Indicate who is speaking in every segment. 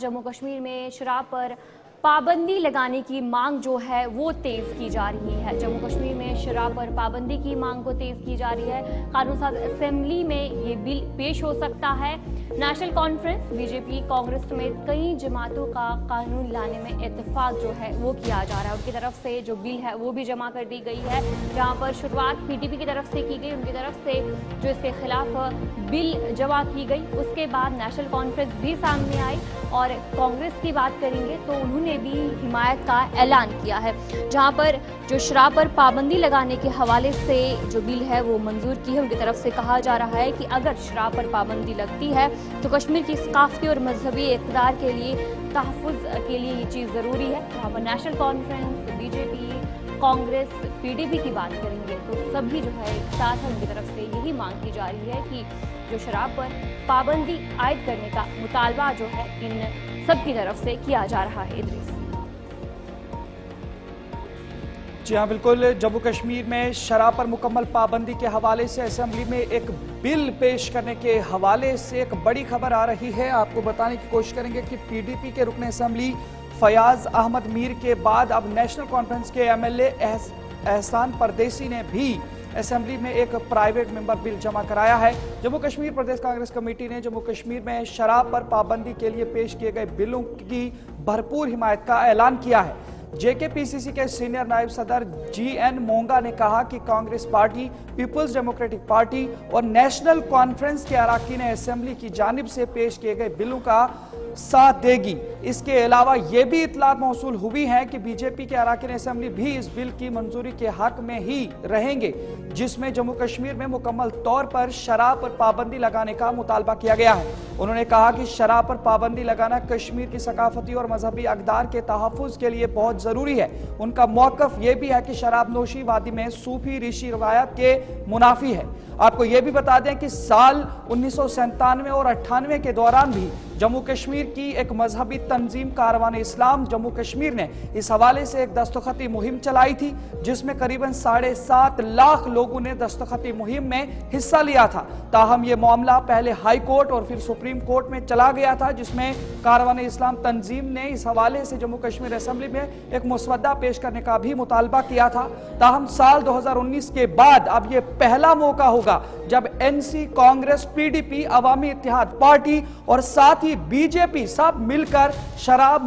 Speaker 1: जम्मू कश्मीर में शराब पर पाबंदी लगाने की मांग जो है वो तेज की जा रही है। जम्मू कश्मीर में शराब पर पाबंदी की मांग को तेज की जा रही है। कानून साज असेंबली में ये बिल पेश हो सकता है। नेशनल कॉन्फ्रेंस, बीजेपी, कांग्रेस समेत कई जमातों का कानून लाने में इत्तेफाक जो है वो किया जा रहा है। उनकी तरफ से जो बिल है वो भी जमा कर दी गई है, जहां पर शुरुआत पीडीपी की तरफ से की गई। उनकी तरफ से जो इसके खिलाफ बिल जमा की गई, उसके बाद नेशनल कॉन्फ्रेंस भी सामने आई और कांग्रेस की बात करेंगे तो उन्होंने भी हिमायत का ऐलान किया है, जहां पर जो शराब पर पाबंदी लगाने के हवाले से जो बिल है वो मंजूर की है। उनकी तरफ से कहा जा रहा है कि अगर शराब पर पाबंदी लगती है तो कश्मीर की सकाफती और मजहबी इक़्तिदार के लिए तहफ़्फ़ुज़ के लिए ये चीज़ ज़रूरी है। वहाँ पर national conference, BJP, Congress, PDP की बात करेंगे तो सभी जो है एक साथ है। उनकी तरफ से यही मांग की जा रही है कि जो शराब पर पाबंदी आयद करने का मुतालबा जो है इन सब की तरफ से किया जा रहा है। इदरीस।
Speaker 2: जी हाँ, बिल्कुल। जम्मू कश्मीर में शराब पर मुकम्मल पाबंदी के हवाले से असेंबली में एक बिल पेश करने के हवाले से एक बड़ी खबर आ रही है। आपको बताने की कोशिश करेंगे कि पीडीपी के रुकन असेंबली फयाज अहमद मीर के बाद अब नेशनल कॉन्फ्रेंस के एमएलए एहसान परदेसी ने भी असेंबली में एक प्राइवेट मेंबर बिल जमा कराया है। जम्मू कश्मीर प्रदेश कांग्रेस कमेटी ने जम्मू कश्मीर में शराब पर पाबंदी के लिए पेश किए गए बिलों की भरपूर हिमायत का ऐलान किया है। जेकेपीसीसी के सीनियर नायब सदर जीएन मोंगा ने कहा कि कांग्रेस पार्टी, पीपुल्स डेमोक्रेटिक पार्टी और नेशनल कॉन्फ्रेंस के अराकीन असेंबली की जानिब से पेश किए गए बिलों का साथ देगी। इसके अलावा ये भी इतलात मौसूल हुई है कि बीजेपी के अराकीन असेंबली भी इस बिल की मंजूरी के हक में ही रहेंगे, जिसमें जम्मू कश्मीर में मुकम्मल तौर पर शराब पर पाबंदी लगाने का मुतालबा किया गया है। उन्होंने कहा कि शराब पर पाबंदी लगाना कश्मीर की सकाफती और मजहबी अक़दार के तहफ़्फ़ुज़ के लिए बहुत जरूरी है। उनका मौक़िफ़ ये भी है कि शराब नोशी वादी में सूफी ऋषि रवायत के मुनाफी है। आपको ये भी बता दें कि साल 1997 और 98 के दौरान भी जम्मू कश्मीर की एक मजहबी तंजीम कारवान इस्लाम जम्मू कश्मीर ने इस हवाले से एक दस्तखती मुहिम चलाई थी, जिसमें करीबन 7.5 लाख लोगों ने दस्तखती मुहिम में हिस्सा लिया था। ताहम ये मामला पहले हाई कोर्ट और फिर सुप्रीम कोर्ट में चला गया था, जिसमें कारवान इस्लाम तंजीम ने इस हवाले से जम्मू कश्मीर असेंबली में एक मुसवदा पेश करने का भी मुतालबा किया था। ताहम साल 2019 के बाद अब ये पहला मौका होगा जब एनसी, कांग्रेस, पीडीपी, अवामी इत्तेहाद पार्टी और साथ ही बीजेपी सब मिलकर शराब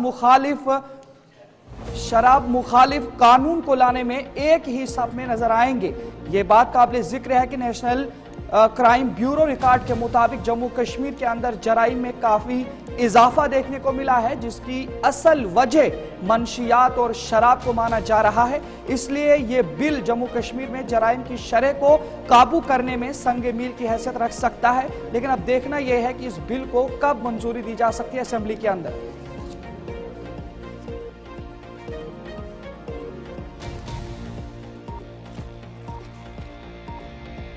Speaker 2: मुखालिफ कानून को लाने में एक ही सफ में नजर आएंगे। ये बात काबिल जिक्र है कि नेशनल क्राइम ब्यूरो रिकॉर्ड के मुताबिक जम्मू कश्मीर के अंदर जराइम में काफी इजाफा देखने को मिला है, जिसकी असल वजह मंशियात और शराब को माना जा रहा है। इसलिए ये बिल जम्मू कश्मीर में जराइम की शरह को काबू करने में संग मील की हैसियत रख सकता है। लेकिन अब देखना यह है कि इस बिल को कब मंजूरी दी जा सकती है असेंबली के अंदर।